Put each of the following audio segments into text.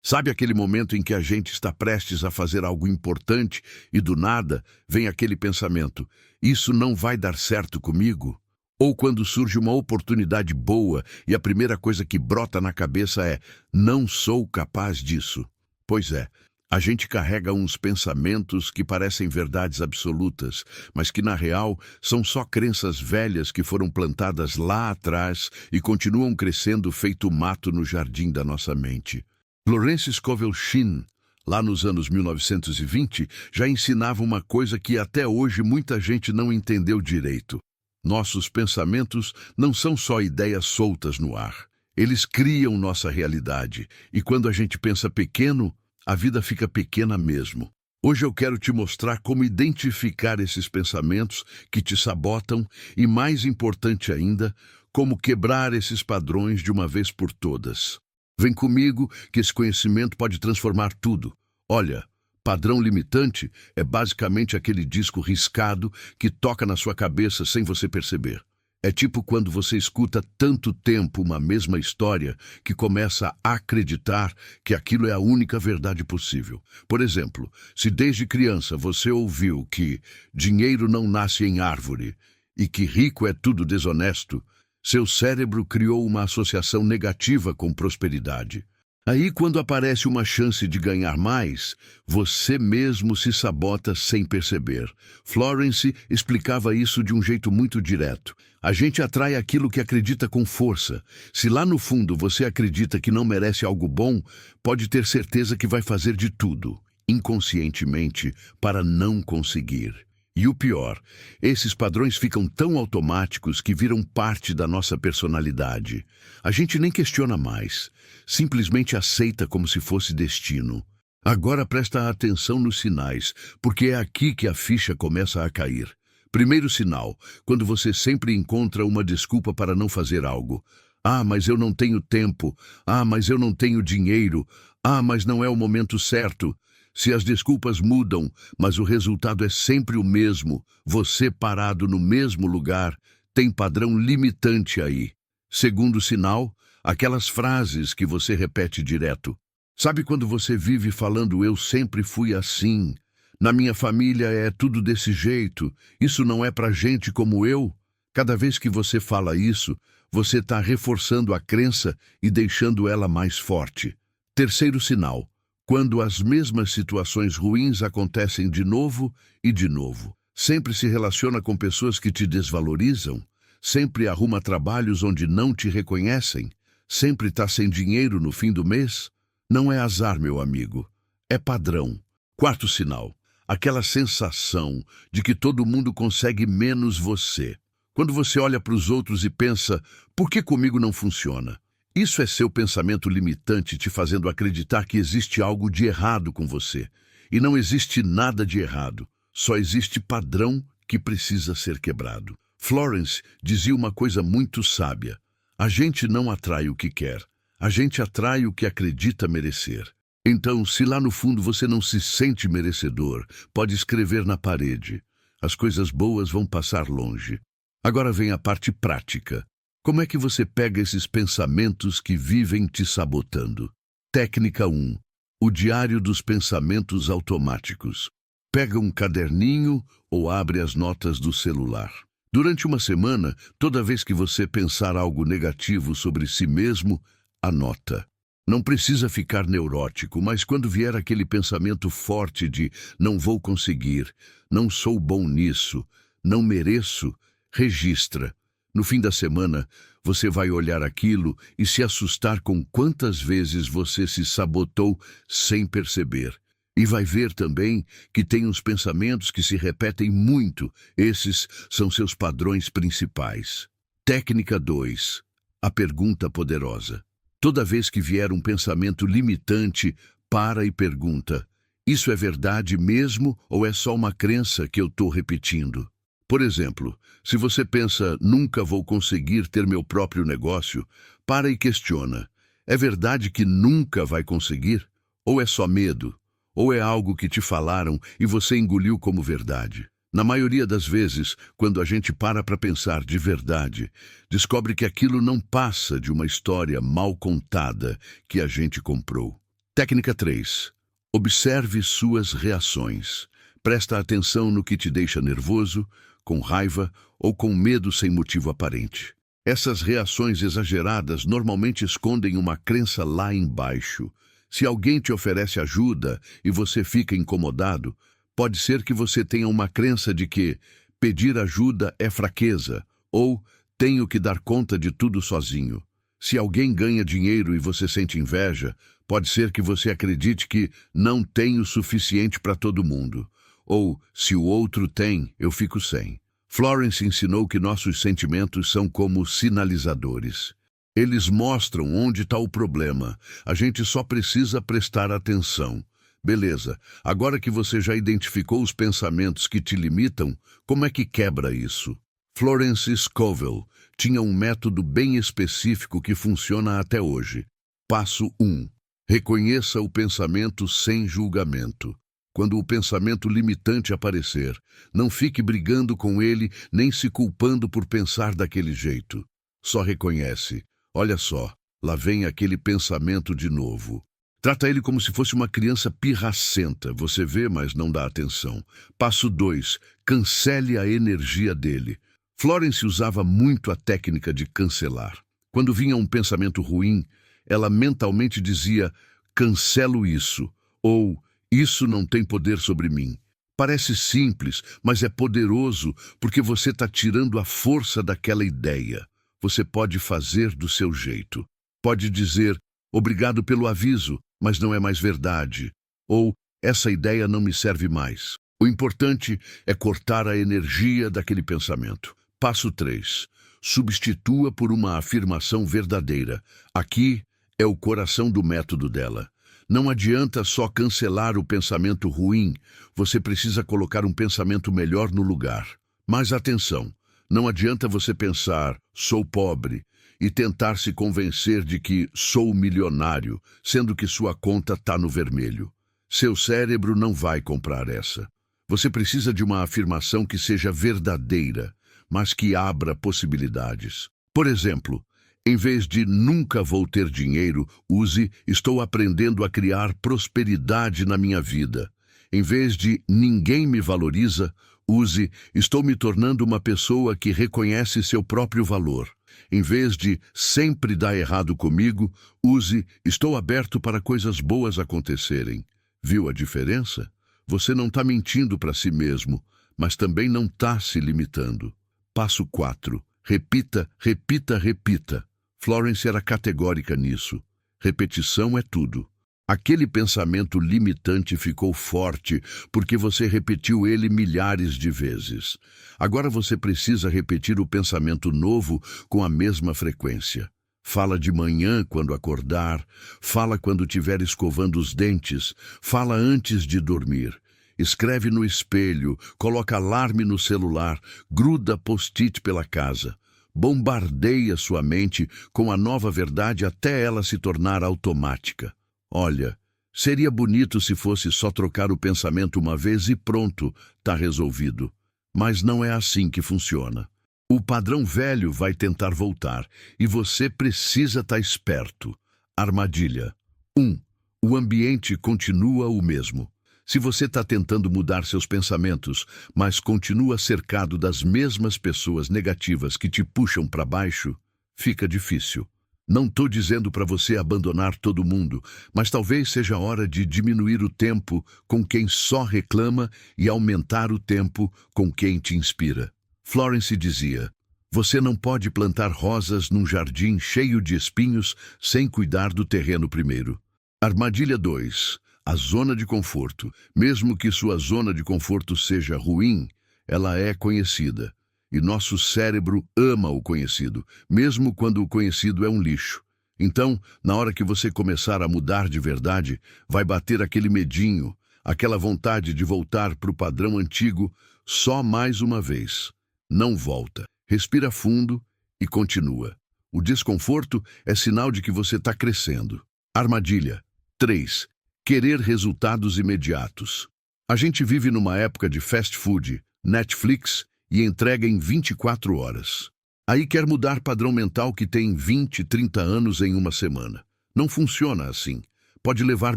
Sabe aquele momento em que a gente está prestes a fazer algo importante e do nada vem aquele pensamento: isso não vai dar certo comigo? Ou quando surge uma oportunidade boa e a primeira coisa que brota na cabeça é: não sou capaz disso. Pois é, a gente carrega uns pensamentos que parecem verdades absolutas, mas que na real são só crenças velhas que foram plantadas lá atrás e continuam crescendo feito mato no jardim da nossa mente. Florence Scovel Shinn, lá nos anos 1920, já ensinava uma coisa que até hoje muita gente não entendeu direito. Nossos pensamentos não são só ideias soltas no ar. Eles criam nossa realidade. E quando a gente pensa pequeno, a vida fica pequena mesmo. Hoje eu quero te mostrar como identificar esses pensamentos que te sabotam e, mais importante ainda, como quebrar esses padrões de uma vez por todas. Vem comigo que esse conhecimento pode transformar tudo. Olha, padrão limitante é basicamente aquele disco riscado que toca na sua cabeça sem você perceber. É tipo quando você escuta tanto tempo uma mesma história que começa a acreditar que aquilo é a única verdade possível. Por exemplo, se desde criança você ouviu que dinheiro não nasce em árvore e que rico é tudo desonesto, seu cérebro criou uma associação negativa com prosperidade. Aí, quando aparece uma chance de ganhar mais, você mesmo se sabota sem perceber. Florence explicava isso de um jeito muito direto. A gente atrai aquilo que acredita com força. Se lá no fundo você acredita que não merece algo bom, pode ter certeza que vai fazer de tudo, inconscientemente, para não conseguir. E o pior, esses padrões ficam tão automáticos que viram parte da nossa personalidade. A gente nem questiona mais, simplesmente aceita como se fosse destino. Agora presta atenção nos sinais, porque é aqui que a ficha começa a cair. Primeiro sinal, quando você sempre encontra uma desculpa para não fazer algo. Ah, mas eu não tenho tempo. Ah, mas eu não tenho dinheiro. Ah, mas não é o momento certo. Se as desculpas mudam, mas o resultado é sempre o mesmo, você parado no mesmo lugar, tem padrão limitante aí. Segundo sinal, aquelas frases que você repete direto. Sabe quando você vive falando eu sempre fui assim, na minha família é tudo desse jeito, isso não é pra gente como eu? Cada vez que você fala isso, você está reforçando a crença e deixando ela mais forte. Terceiro sinal. Quando as mesmas situações ruins acontecem de novo e de novo. Sempre se relaciona com pessoas que te desvalorizam, sempre arruma trabalhos onde não te reconhecem, sempre está sem dinheiro no fim do mês. Não é azar, meu amigo, é padrão. Quarto sinal, aquela sensação de que todo mundo consegue menos você. Quando você olha para os outros e pensa, por que comigo não funciona? Isso é seu pensamento limitante te fazendo acreditar que existe algo de errado com você. E não existe nada de errado, só existe padrão que precisa ser quebrado. Florence dizia uma coisa muito sábia: a gente não atrai o que quer, a gente atrai o que acredita merecer. Então, se lá no fundo você não se sente merecedor, pode escrever na parede. As coisas boas vão passar longe. Agora vem a parte prática. Como é que você pega esses pensamentos que vivem te sabotando? Técnica 1. O diário dos pensamentos automáticos. Pega um caderninho ou abre as notas do celular. Durante uma semana, toda vez que você pensar algo negativo sobre si mesmo, anota. Não precisa ficar neurótico, mas quando vier aquele pensamento forte de não vou conseguir, não sou bom nisso, não mereço, registra. No fim da semana, você vai olhar aquilo e se assustar com quantas vezes você se sabotou sem perceber. E vai ver também que tem uns pensamentos que se repetem muito. Esses são seus padrões principais. Técnica 2. A pergunta poderosa. Toda vez que vier um pensamento limitante, para e pergunta: isso é verdade mesmo ou é só uma crença que eu estou repetindo? Por exemplo, se você pensa, nunca vou conseguir ter meu próprio negócio, para e questiona: é verdade que nunca vai conseguir? Ou é só medo? Ou é algo que te falaram e você engoliu como verdade? Na maioria das vezes, quando a gente para pensar de verdade, descobre que aquilo não passa de uma história mal contada que a gente comprou. Técnica 3. Observe suas reações. Presta atenção no que te deixa nervoso, com raiva ou com medo sem motivo aparente. Essas reações exageradas normalmente escondem uma crença lá embaixo. Se alguém te oferece ajuda e você fica incomodado, pode ser que você tenha uma crença de que pedir ajuda é fraqueza ou tenho que dar conta de tudo sozinho. Se alguém ganha dinheiro e você sente inveja, pode ser que você acredite que não tem o suficiente para todo mundo. Ou, se o outro tem, eu fico sem. Florence ensinou que nossos sentimentos são como sinalizadores. Eles mostram onde está o problema. A gente só precisa prestar atenção. Beleza, agora que você já identificou os pensamentos que te limitam, como é que quebra isso? Florence Scovel tinha um método bem específico que funciona até hoje. Passo 1. Reconheça o pensamento sem julgamento. Quando o pensamento limitante aparecer, não fique brigando com ele nem se culpando por pensar daquele jeito. Só reconhece. Olha só, lá vem aquele pensamento de novo. Trata ele como se fosse uma criança pirracenta. Você vê, mas não dá atenção. Passo 2. Cancele a energia dele. Florence usava muito a técnica de cancelar. Quando vinha um pensamento ruim, ela mentalmente dizia, cancelo isso, ou isso não tem poder sobre mim. Parece simples, mas é poderoso porque você está tirando a força daquela ideia. Você pode fazer do seu jeito. Pode dizer, obrigado pelo aviso, mas não é mais verdade. Ou, essa ideia não me serve mais. O importante é cortar a energia daquele pensamento. Passo 3. Substitua por uma afirmação verdadeira. Aqui é o coração do método dela. Não adianta só cancelar o pensamento ruim, você precisa colocar um pensamento melhor no lugar. Mas atenção, não adianta você pensar, sou pobre, e tentar se convencer de que sou milionário, sendo que sua conta está no vermelho. Seu cérebro não vai comprar essa. Você precisa de uma afirmação que seja verdadeira, mas que abra possibilidades. Por exemplo, em vez de nunca vou ter dinheiro, use estou aprendendo a criar prosperidade na minha vida. Em vez de ninguém me valoriza, use estou me tornando uma pessoa que reconhece seu próprio valor. Em vez de sempre dá errado comigo, use estou aberto para coisas boas acontecerem. Viu a diferença? Você não está mentindo para si mesmo, mas também não está se limitando. Passo 4. Repita, repita, repita. Florence era categórica nisso. Repetição é tudo. Aquele pensamento limitante ficou forte porque você repetiu ele milhares de vezes. Agora você precisa repetir o pensamento novo com a mesma frequência. Fala de manhã quando acordar, fala quando estiver escovando os dentes, fala antes de dormir. Escreve no espelho, coloca alarme no celular, gruda post-it pela casa. Bombardeia sua mente com a nova verdade até ela se tornar automática. Olha, seria bonito se fosse só trocar o pensamento uma vez e pronto, tá resolvido. Mas não é assim que funciona. O padrão velho vai tentar voltar e você precisa estar esperto. Armadilha. 1. O ambiente continua o mesmo. Se você está tentando mudar seus pensamentos, mas continua cercado das mesmas pessoas negativas que te puxam para baixo, fica difícil. Não estou dizendo para você abandonar todo mundo, mas talvez seja hora de diminuir o tempo com quem só reclama e aumentar o tempo com quem te inspira. Florence dizia, você não pode plantar rosas num jardim cheio de espinhos sem cuidar do terreno primeiro. Armadilha 2. A zona de conforto. Mesmo que sua zona de conforto seja ruim, ela é conhecida. E nosso cérebro ama o conhecido, mesmo quando o conhecido é um lixo. Então, na hora que você começar a mudar de verdade, vai bater aquele medinho, aquela vontade de voltar para o padrão antigo só mais uma vez. Não volta. Respira fundo e continua. O desconforto é sinal de que você está crescendo. Armadilha 3. Querer resultados imediatos. A gente vive numa época de fast food, Netflix e entrega em 24 horas. Aí quer mudar padrão mental que tem 20, 30 anos em uma semana. Não funciona assim. Pode levar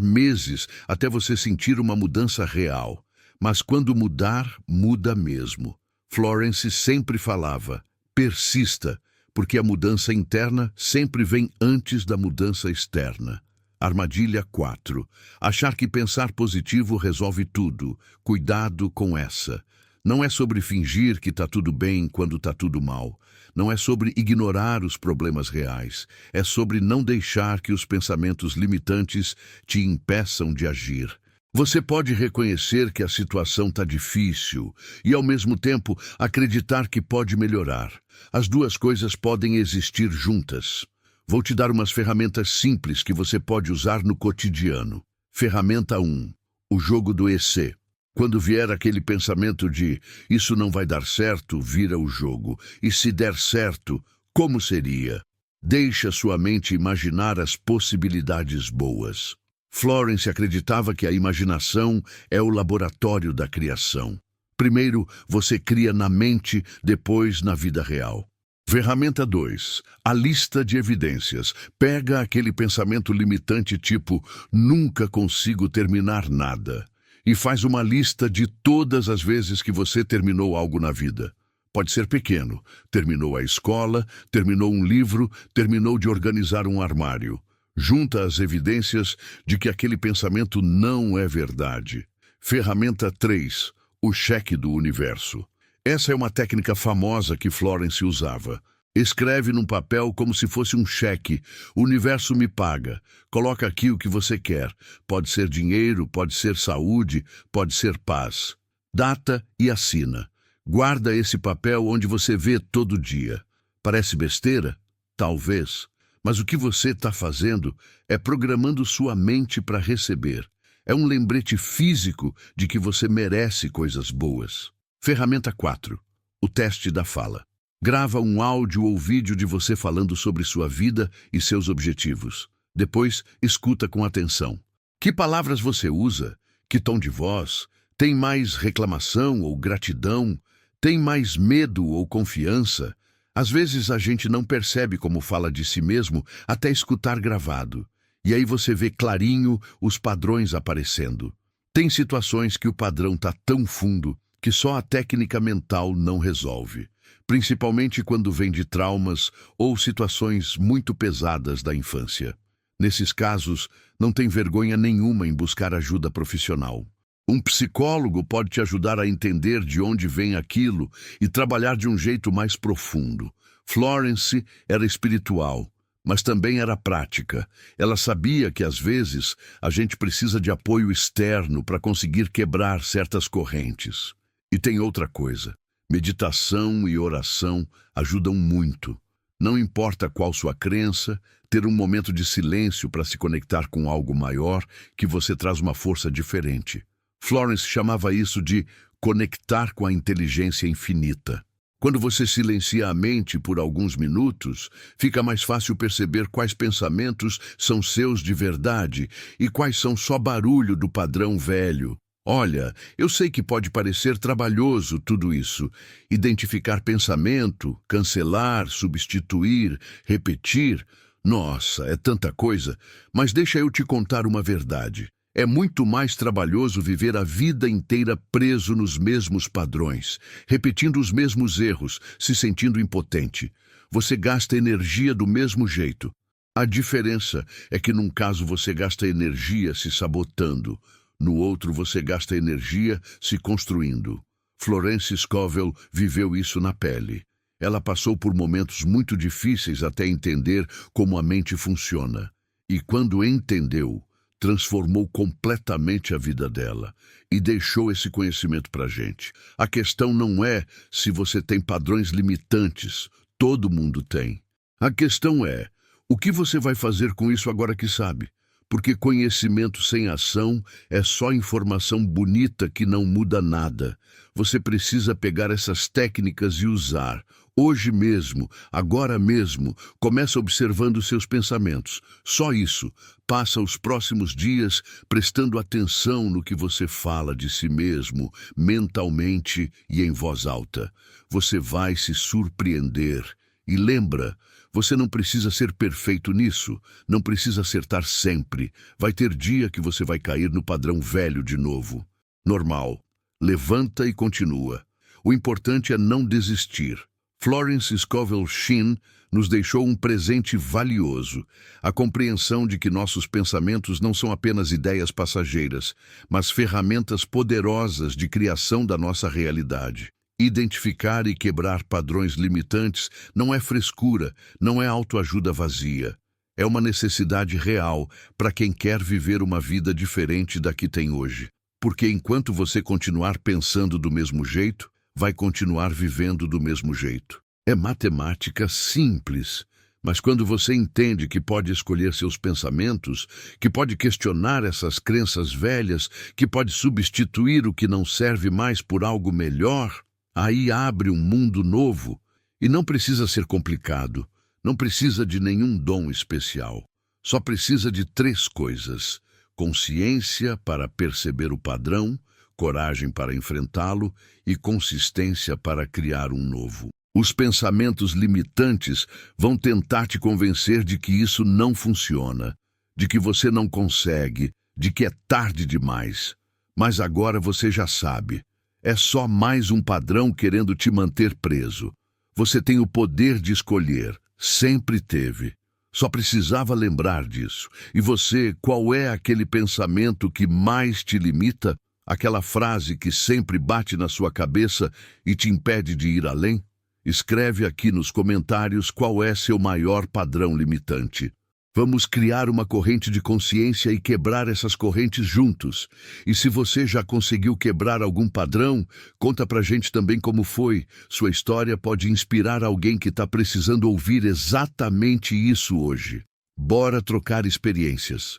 meses até você sentir uma mudança real. Mas quando mudar, muda mesmo. Florence sempre falava, persista, porque a mudança interna sempre vem antes da mudança externa. Armadilha 4. Achar que pensar positivo resolve tudo. Cuidado com essa. Não é sobre fingir que está tudo bem quando está tudo mal. Não é sobre ignorar os problemas reais. É sobre não deixar que os pensamentos limitantes te impeçam de agir. Você pode reconhecer que a situação está difícil e, ao mesmo tempo, acreditar que pode melhorar. As duas coisas podem existir juntas. Vou te dar umas ferramentas simples que você pode usar no cotidiano. Ferramenta 1. O jogo do EC. Quando vier aquele pensamento de isso não vai dar certo, vira o jogo. E se der certo, como seria? Deixa sua mente imaginar as possibilidades boas. Florence acreditava que a imaginação é o laboratório da criação. Primeiro, você cria na mente, depois na vida real. Ferramenta 2. A lista de evidências. Pega aquele pensamento limitante tipo nunca consigo terminar nada e faz uma lista de todas as vezes que você terminou algo na vida. Pode ser pequeno. Terminou a escola, terminou um livro, terminou de organizar um armário. Junta as evidências de que aquele pensamento não é verdade. Ferramenta 3. O cheque do universo. Essa é uma técnica famosa que Florence usava. Escreve num papel como se fosse um cheque. O universo me paga. Coloca aqui o que você quer. Pode ser dinheiro, pode ser saúde, pode ser paz. Data e assina. Guarda esse papel onde você vê todo dia. Parece besteira? Talvez. Mas o que você está fazendo é programando sua mente para receber. É um lembrete físico de que você merece coisas boas. Ferramenta 4. O teste da fala. Grava um áudio ou vídeo de você falando sobre sua vida e seus objetivos. Depois, escuta com atenção. Que palavras você usa? Que tom de voz? Tem mais reclamação ou gratidão? Tem mais medo ou confiança? Às vezes a gente não percebe como fala de si mesmo até escutar gravado. E aí você vê clarinho os padrões aparecendo. Tem situações que o padrão está tão fundo que só a técnica mental não resolve. Principalmente quando vem de traumas ou situações muito pesadas da infância. Nesses casos, não tem vergonha nenhuma em buscar ajuda profissional. Um psicólogo pode te ajudar a entender de onde vem aquilo e trabalhar de um jeito mais profundo. Florence era espiritual, mas também era prática. Ela sabia que, às vezes, a gente precisa de apoio externo para conseguir quebrar certas correntes. E tem outra coisa. Meditação e oração ajudam muito. Não importa qual sua crença, ter um momento de silêncio para se conectar com algo maior que você traz uma força diferente. Florence chamava isso de conectar com a inteligência infinita. Quando você silencia a mente por alguns minutos, fica mais fácil perceber quais pensamentos são seus de verdade e quais são só barulho do padrão velho. Olha, eu sei que pode parecer trabalhoso tudo isso. Identificar pensamento, cancelar, substituir, repetir. Nossa, é tanta coisa. Mas deixa eu te contar uma verdade. É muito mais trabalhoso viver a vida inteira preso nos mesmos padrões, repetindo os mesmos erros, se sentindo impotente. Você gasta energia do mesmo jeito. A diferença é que num caso você gasta energia se sabotando, no outro você gasta energia se construindo. Florence Scovel viveu isso na pele. Ela passou por momentos muito difíceis até entender como a mente funciona. E quando entendeu, transformou completamente a vida dela e deixou esse conhecimento para a gente. A questão não é se você tem padrões limitantes, todo mundo tem. A questão é, o que você vai fazer com isso agora que sabe? Porque conhecimento sem ação é só informação bonita que não muda nada. Você precisa pegar essas técnicas e usar. Hoje mesmo, agora mesmo, começa observando seus pensamentos. Só isso. Passa os próximos dias prestando atenção no que você fala de si mesmo, mentalmente e em voz alta. Você vai se surpreender. E lembra, Você não precisa ser perfeito nisso, não precisa acertar sempre. Vai ter dia que você vai cair no padrão velho de novo. Normal. Levanta e continua. O importante é não desistir. Florence Scovel Shinn nos deixou um presente valioso, a compreensão de que nossos pensamentos não são apenas ideias passageiras, mas ferramentas poderosas de criação da nossa realidade. Identificar e quebrar padrões limitantes não é frescura, não é autoajuda vazia. É uma necessidade real para quem quer viver uma vida diferente da que tem hoje. Porque enquanto você continuar pensando do mesmo jeito, vai continuar vivendo do mesmo jeito. É matemática simples, mas quando você entende que pode escolher seus pensamentos, que pode questionar essas crenças velhas, que pode substituir o que não serve mais por algo melhor, aí abre um mundo novo. E não precisa ser complicado, não precisa de nenhum dom especial. Só precisa de 3 coisas: consciência para perceber o padrão, coragem para enfrentá-lo e consistência para criar um novo. Os pensamentos limitantes vão tentar te convencer de que isso não funciona, de que você não consegue, de que é tarde demais. Mas agora você já sabe. É só mais um padrão querendo te manter preso. Você tem o poder de escolher, sempre teve. Só precisava lembrar disso. E você, qual é aquele pensamento que mais te limita? Aquela frase que sempre bate na sua cabeça e te impede de ir além? Escreve aqui nos comentários qual é seu maior padrão limitante. Vamos criar uma corrente de consciência e quebrar essas correntes juntos. E se você já conseguiu quebrar algum padrão, conta pra gente também como foi. Sua história pode inspirar alguém que está precisando ouvir exatamente isso hoje. Bora trocar experiências.